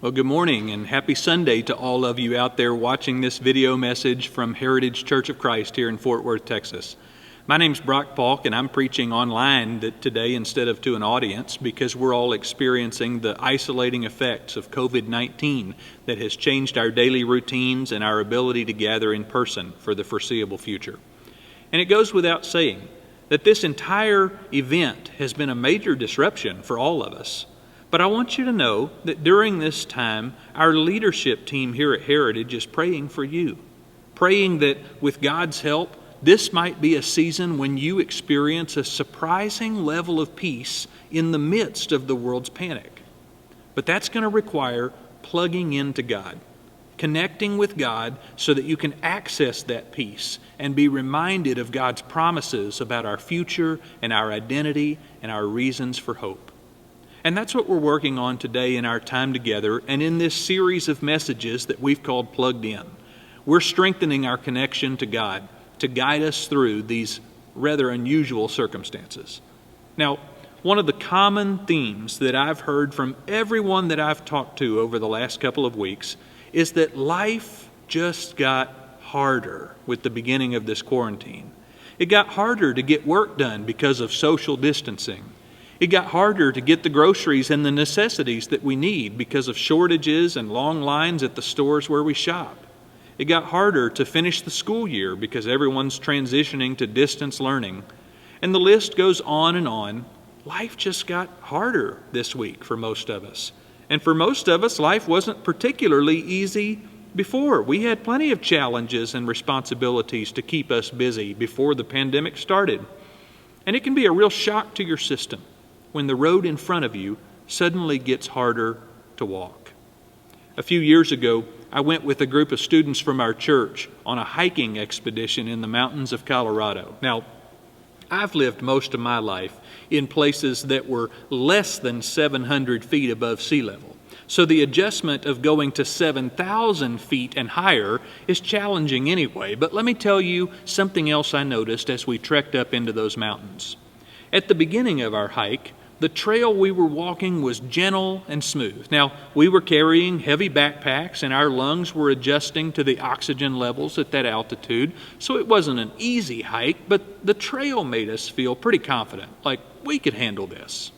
Well, good morning and happy Sunday to all of you out there watching this video message from Heritage Church of Christ here in Fort Worth, Texas. My name's Brock Paulk, and I'm preaching online today instead of to an audience because we're all experiencing the isolating effects of COVID-19 that has changed our daily routines and our ability to gather in person for the foreseeable future. And it goes without saying that this entire event has been a major disruption for all of us. But I want you to know that during this time, our leadership team here at Heritage is praying for you, praying that with God's help, this might be a season when you experience a surprising level of peace in the midst of the world's panic. But that's going to require plugging into God, connecting with God so that you can access that peace and be reminded of God's promises about our future and our identity and our reasons for hope. And that's what we're working on today in our time together and in this series of messages that we've called Plugged In. We're strengthening our connection to God to guide us through these rather unusual circumstances. Now, one of the common themes that I've heard from everyone that I've talked to over the last couple of weeks is that life just got harder with the beginning of this quarantine. It got harder to get work done because of social distancing. It got harder to get the groceries and the necessities that we need because of shortages and long lines at the stores where we shop. It got harder to finish the school year because everyone's transitioning to distance learning. And the list goes on and on. Life just got harder this week for most of us. And for most of us, life wasn't particularly easy before. We had plenty of challenges and responsibilities to keep us busy before the pandemic started. And it can be a real shock to your system when the road in front of you suddenly gets harder to walk. A few years ago, I went with a group of students from our church on a hiking expedition in the mountains of Colorado. Now, I've lived most of my life in places that were less than 700 feet above sea level. So the adjustment of going to 7,000 feet and higher is challenging anyway. But let me tell you something else I noticed as we trekked up into those mountains. At the beginning of our hike, the trail we were walking was gentle and smooth. Now, we were carrying heavy backpacks and our lungs were adjusting to the oxygen levels at that altitude, so it wasn't an easy hike, but the trail made us feel pretty confident, like we could handle this.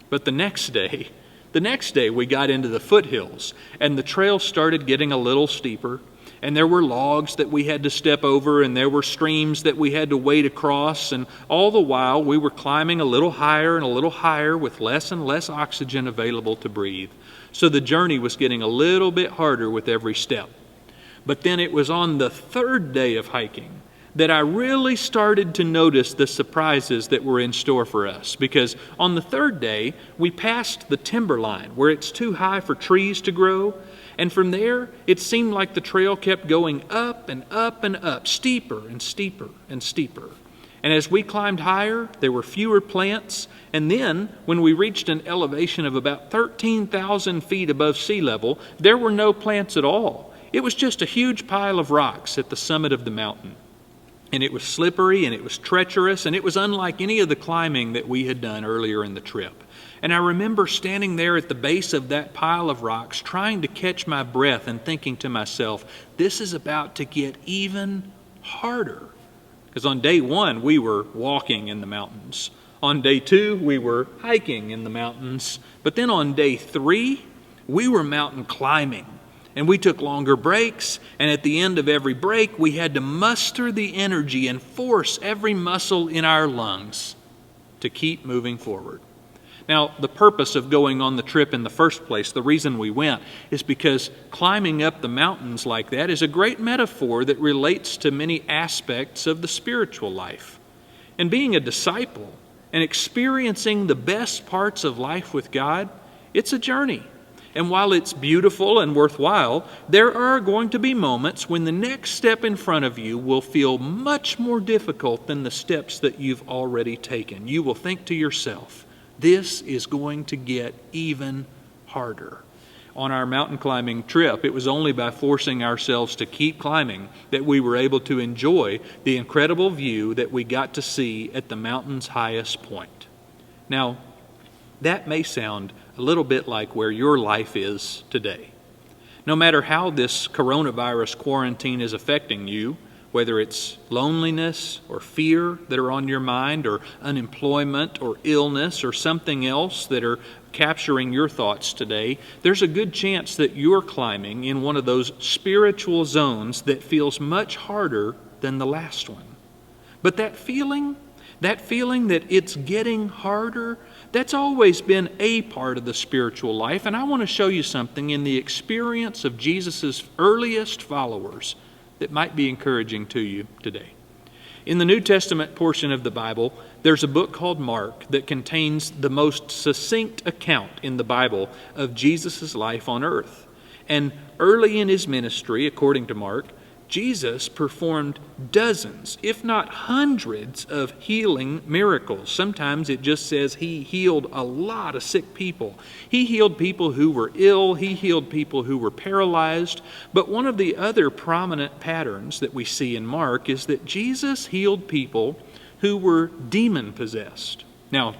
But the next day we got into the foothills and the trail started getting a little steeper. And there were logs that we had to step over, and there were streams that we had to wade across, and all the while we were climbing a little higher and a little higher with less and less oxygen available to breathe. So the journey was getting a little bit harder with every step. But then it was on the third day of hiking that I really started to notice the surprises that were in store for us. Because on the third day, we passed the timberline where it's too high for trees to grow. And from there, it seemed like the trail kept going up and up and up, steeper and steeper and steeper. And as we climbed higher, there were fewer plants. And then, when we reached an elevation of about 13,000 feet above sea level, there were no plants at all. It was just a huge pile of rocks at the summit of the mountain. And it was slippery and it was treacherous and it was unlike any of the climbing that we had done earlier in the trip. And I remember standing there at the base of that pile of rocks trying to catch my breath and thinking to myself, this is about to get even harder. Because on day one, we were walking in the mountains. On day two, we were hiking in the mountains. But then on day three, we were mountain climbing. And we took longer breaks, and at the end of every break, we had to muster the energy and force every muscle in our lungs to keep moving forward. Now, the purpose of going on the trip in the first place, the reason we went, is because climbing up the mountains like that is a great metaphor that relates to many aspects of the spiritual life. And being a disciple and experiencing the best parts of life with God, it's a journey. And while it's beautiful and worthwhile, there are going to be moments when the next step in front of you will feel much more difficult than the steps that you've already taken. You will think to yourself, this is going to get even harder. On our mountain climbing trip, it was only by forcing ourselves to keep climbing that we were able to enjoy the incredible view that we got to see at the mountain's highest point. Now, that may sound a little bit like where your life is today. No matter how this coronavirus quarantine is affecting you, whether it's loneliness or fear that are on your mind, or unemployment or illness or something else that are capturing your thoughts today, there's a good chance that you're climbing in one of those spiritual zones that feels much harder than the last one. But that feeling that it's getting harder, that's always been a part of the spiritual life. And I want to show you something in the experience of Jesus' earliest followers that might be encouraging to you today. In the New Testament portion of the Bible, there's a book called Mark that contains the most succinct account in the Bible of Jesus' life on earth. And early in his ministry, according to Mark, Jesus performed dozens, if not hundreds, of healing miracles. Sometimes it just says he healed a lot of sick people. He healed people who were ill. He healed people who were paralyzed. But one of the other prominent patterns that we see in Mark is that Jesus healed people who were demon-possessed. Now,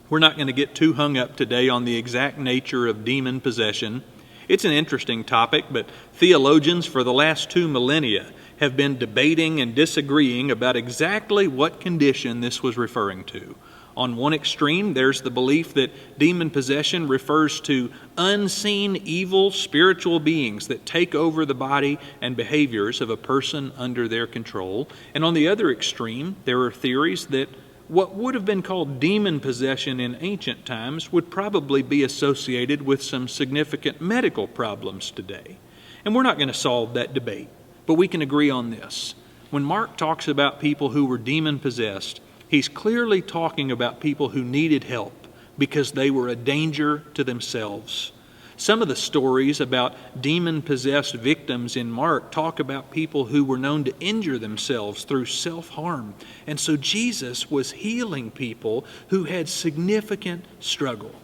we're not going to get too hung up today on the exact nature of demon possession. It's an interesting topic, but theologians for the last 2 millennia have been debating and disagreeing about exactly what condition this was referring to. On one extreme, there's the belief that demon possession refers to unseen evil spiritual beings that take over the body and behaviors of a person under their control. And on the other extreme, there are theories that what would have been called demon possession in ancient times would probably be associated with some significant medical problems today. And we're not going to solve that debate, but we can agree on this. When Mark talks about people who were demon possessed, he's clearly talking about people who needed help because they were a danger to themselves. Some of the stories about demon-possessed victims in Mark talk about people who were known to injure themselves through self-harm. And so Jesus was healing people who had significant struggle.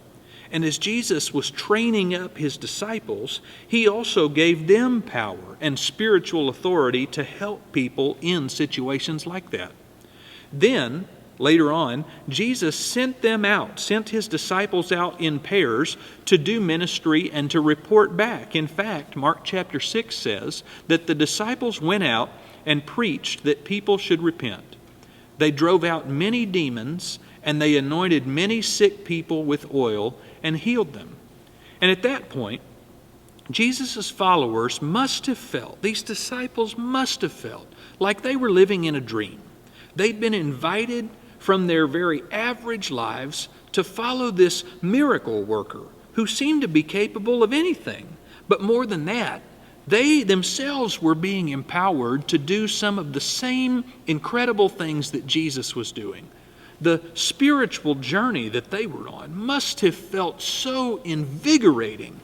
And as Jesus was training up his disciples, he also gave them power and spiritual authority to help people in situations like that. Then, later on, Jesus sent his disciples out in pairs to do ministry and to report back. In fact, Mark chapter 6 says that the disciples went out and preached that people should repent. They drove out many demons, and they anointed many sick people with oil and healed them. And at that point, Jesus' followers must have felt, these disciples must have felt, like they were living in a dream. They'd been invited from their very average lives to follow this miracle worker who seemed to be capable of anything. But more than that, they themselves were being empowered to do some of the same incredible things that Jesus was doing. The spiritual journey that they were on must have felt so invigorating.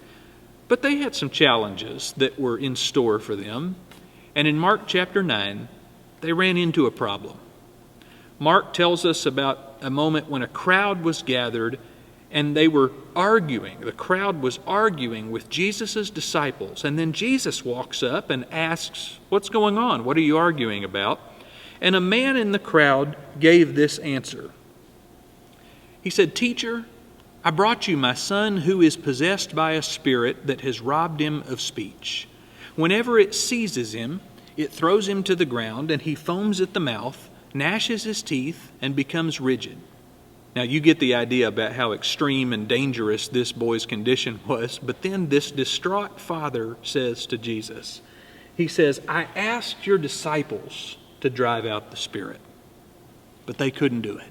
But they had some challenges that were in store for them. And in Mark chapter 9, they ran into a problem. Mark tells us about a moment when a crowd was gathered and they were arguing. The crowd was arguing with Jesus' disciples. And then Jesus walks up and asks, "What's going on? What are you arguing about?" And a man in the crowd gave this answer. He said, "Teacher, I brought you my son who is possessed by a spirit that has robbed him of speech. Whenever it seizes him, it throws him to the ground and he foams at the mouth, gnashes his teeth, and becomes rigid." Now you get the idea about how extreme and dangerous this boy's condition was, but then this distraught father says to Jesus, he says, "I asked your disciples to drive out the spirit, but they couldn't do it."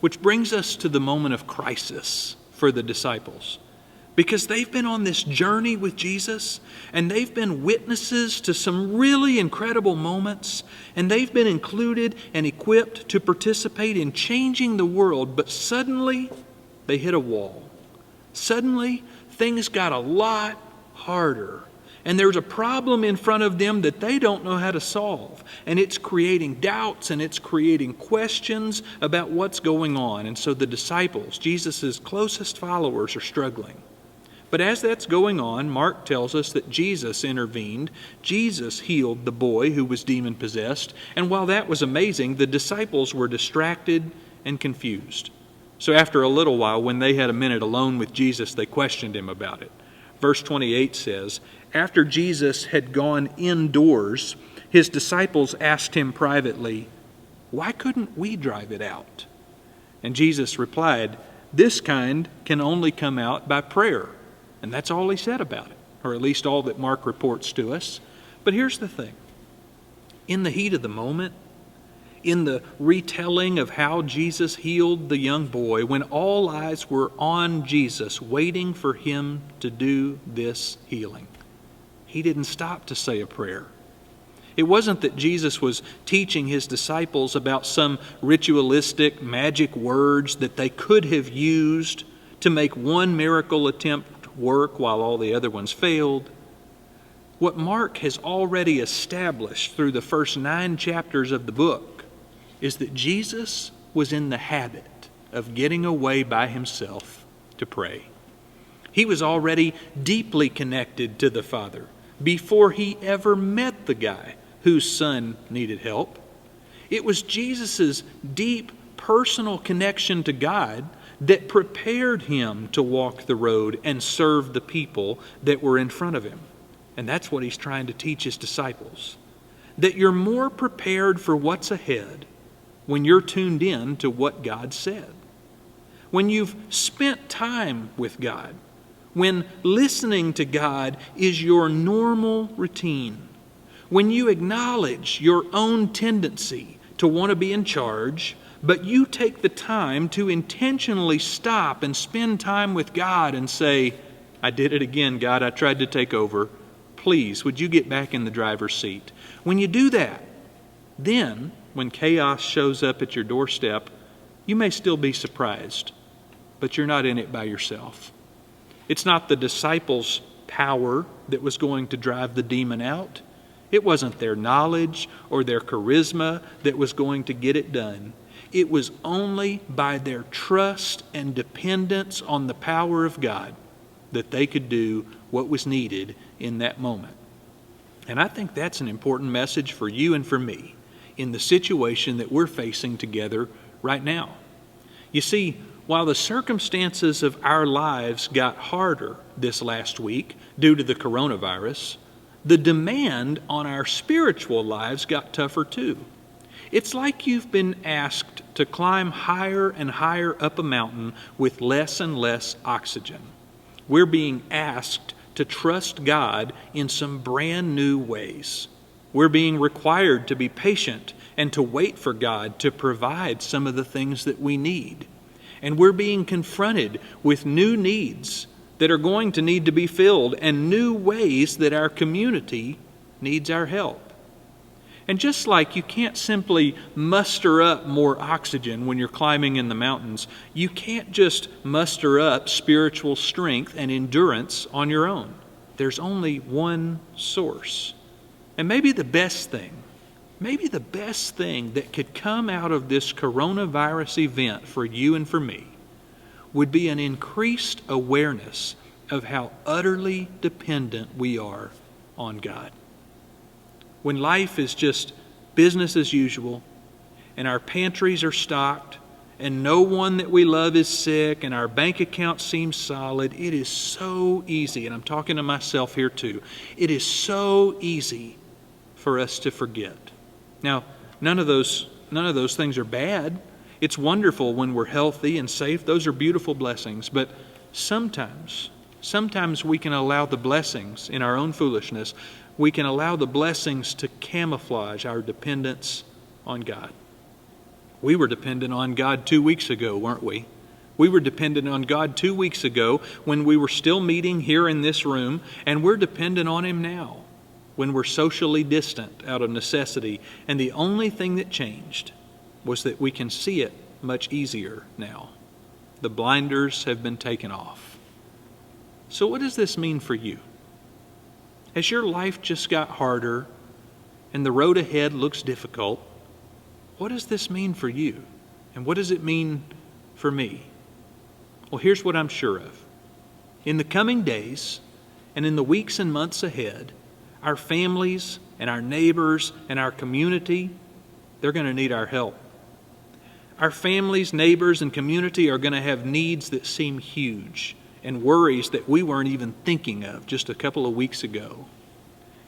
Which brings us to the moment of crisis for the disciples. Because they've been on this journey with Jesus, and they've been witnesses to some really incredible moments, and they've been included and equipped to participate in changing the world, but suddenly they hit a wall. Suddenly things got a lot harder, and there's a problem in front of them that they don't know how to solve, and it's creating doubts and it's creating questions about what's going on. And so the disciples, Jesus' closest followers, are struggling. But as that's going on, Mark tells us that Jesus intervened. Jesus healed the boy who was demon-possessed. And while that was amazing, the disciples were distracted and confused. So after a little while, when they had a minute alone with Jesus, they questioned him about it. Verse 28 says, "After Jesus had gone indoors, his disciples asked him privately, 'Why couldn't we drive it out?' And Jesus replied, 'This kind can only come out by prayer.'" And that's all he said about it, or at least all that Mark reports to us. But here's the thing. In the heat of the moment, in the retelling of how Jesus healed the young boy, when all eyes were on Jesus, waiting for him to do this healing, he didn't stop to say a prayer. It wasn't that Jesus was teaching his disciples about some ritualistic magic words that they could have used to make one miracle attempt work while all the other ones failed. What Mark has already established through the first 9 chapters of the book is that Jesus was in the habit of getting away by himself to pray. He was already deeply connected to the Father before he ever met the guy whose son needed help. It was Jesus' deep personal connection to God that prepared him to walk the road and serve the people that were in front of him. And that's what he's trying to teach his disciples. That you're more prepared for what's ahead when you're tuned in to what God said. When you've spent time with God. When listening to God is your normal routine. When you acknowledge your own tendency to want to be in charge, but you take the time to intentionally stop and spend time with God and say, "I did it again, God. I tried to take over. Please, would you get back in the driver's seat?" When you do that, then, when chaos shows up at your doorstep, you may still be surprised, but you're not in it by yourself. It's not the disciples' power that was going to drive the demon out. It wasn't their knowledge or their charisma that was going to get it done. It was only by their trust and dependence on the power of God that they could do what was needed in that moment. And I think that's an important message for you and for me in the situation that we're facing together right now. You see, while the circumstances of our lives got harder this last week due to the coronavirus, the demand on our spiritual lives got tougher too. It's like you've been asked to climb higher and higher up a mountain with less and less oxygen. We're being asked to trust God in some brand new ways. We're being required to be patient and to wait for God to provide some of the things that we need. And we're being confronted with new needs that are going to need to be filled and new ways that our community needs our help. And just like you can't simply muster up more oxygen when you're climbing in the mountains, you can't just muster up spiritual strength and endurance on your own. There's only one source. And maybe the best thing that could come out of this coronavirus event for you and for me would be an increased awareness of how utterly dependent we are on God. When life is just business as usual, and our pantries are stocked, and no one that we love is sick, and our bank account seems solid, it is so easy, and I'm talking to myself here too, it is so easy for us to forget. Now, none of those things are bad. It's wonderful when we're healthy and safe. Those are beautiful blessings. But sometimes we can allow the blessings in our own foolishness, we can allow the blessings to camouflage our dependence on God. We were dependent on God 2 weeks ago, weren't we? We were dependent on God 2 weeks ago when we were still meeting here in this room, and we're dependent on Him now when we're socially distant out of necessity. And the only thing that changed was that we can see it much easier now. The blinders have been taken off. So what does this mean for you? As your life just got harder and the road ahead looks difficult, what does this mean for you? And what does it mean for me? Well, here's what I'm sure of. In the coming days and in the weeks and months ahead, our families and our neighbors and our community, they're going to need our help. Our families, neighbors, and community are going to have needs that seem huge and worries that we weren't even thinking of just a couple of weeks ago.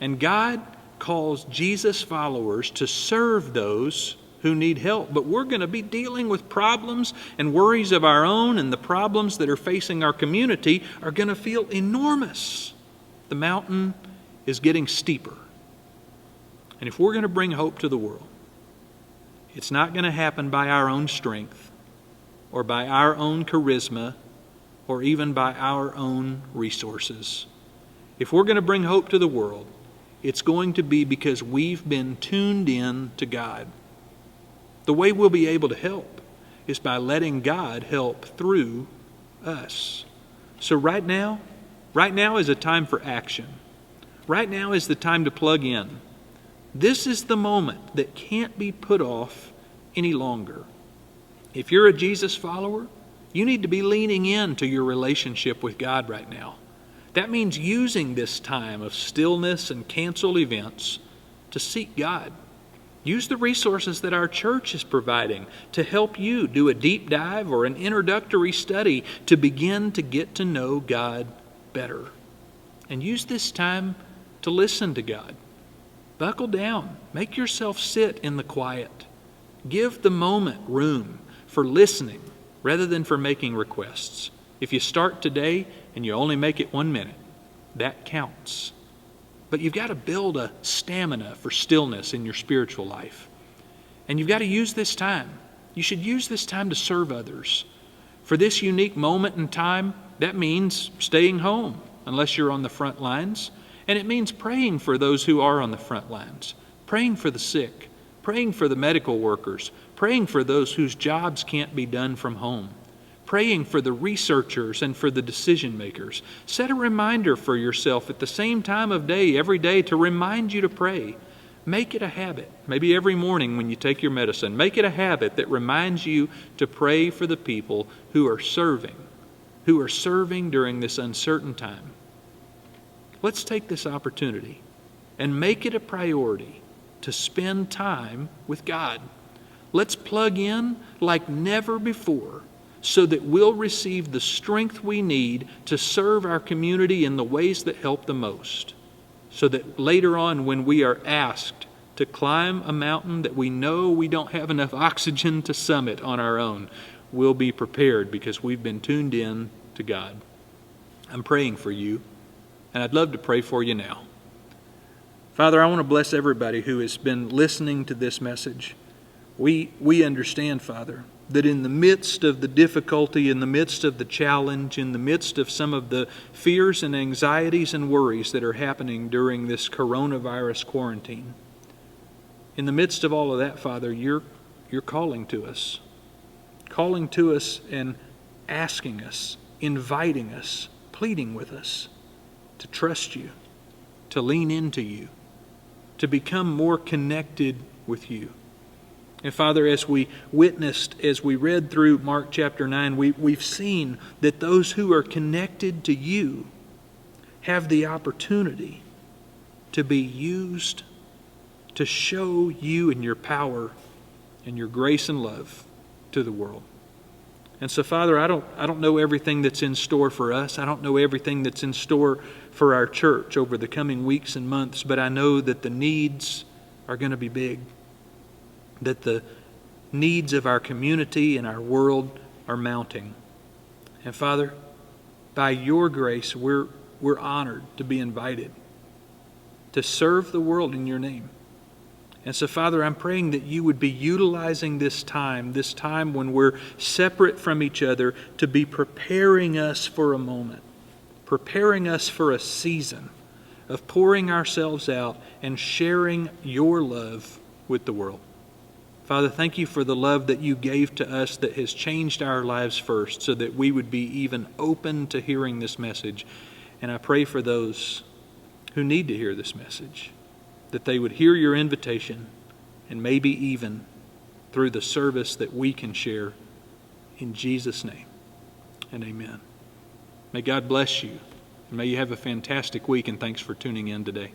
And God calls Jesus followers to serve those who need help. But we're going to be dealing with problems and worries of our own, and the problems that are facing our community are going to feel enormous. The mountain is getting steeper. And if we're going to bring hope to the world, it's not going to happen by our own strength or by our own charisma or even by our own resources. If we're going to bring hope to the world, it's going to be because we've been tuned in to God. The way we'll be able to help is by letting God help through us. So right now is a time for action. Right now is the time to plug in. This is the moment that can't be put off any longer. If you're a Jesus follower, you need to be leaning into your relationship with God right now. That means using this time of stillness and canceled events to seek God. Use the resources that our church is providing to help you do a deep dive or an introductory study to begin to get to know God better. And use this time to listen to God. Buckle down. Make yourself sit in the quiet. Give the moment room for listening rather than for making requests. If you start today and you only make it 1 minute, that counts. But you've got to build a stamina for stillness in your spiritual life. And you've got to use this time. You should use this time to serve others. For this unique moment in time, that means staying home unless you're on the front lines. And it means praying for those who are on the front lines, praying for the sick, praying for the medical workers, praying for those whose jobs can't be done from home, praying for the researchers and for the decision makers. Set a reminder for yourself at the same time of day, every day, to remind you to pray. Make it a habit. Maybe every morning when you take your medicine, make it a habit that reminds you to pray for the people who are serving during this uncertain time. Let's take this opportunity and make it a priority to spend time with God. Let's plug in like never before so that we'll receive the strength we need to serve our community in the ways that help the most. So that later on, when we are asked to climb a mountain that we know we don't have enough oxygen to summit on our own, we'll be prepared because we've been tuned in to God. I'm praying for you. And I'd love to pray for you now. Father, I want to bless everybody who has been listening to this message. We understand, Father, that in the midst of the difficulty, in the midst of the challenge, in the midst of some of the fears and anxieties and worries that are happening during this coronavirus quarantine, in the midst of all of that, Father, you're calling to us and asking us, inviting us, pleading with us to trust you, to lean into you, to become more connected with you. And Father, as we witnessed, as we read through Mark chapter 9, we've seen that those who are connected to you have the opportunity to be used to show you and your power and your grace and love to the world. And so, Father, I don't know everything that's in store for us. I don't know everything that's in store for our church over the coming weeks and months, but I know that the needs are going to be big, that the needs of our community and our world are mounting. And Father, by your grace, we're honored to be invited to serve the world in your name. And so, Father, I'm praying that you would be utilizing this time when we're separate from each other, to be preparing us for a moment, preparing us for a season of pouring ourselves out and sharing your love with the world. Father, thank you for the love that you gave to us that has changed our lives first, so that we would be even open to hearing this message. And I pray for those who need to hear this message, that they would hear your invitation, and maybe even through the service that we can share. In Jesus' name, and amen. May God bless you, and may you have a fantastic week, and thanks for tuning in today.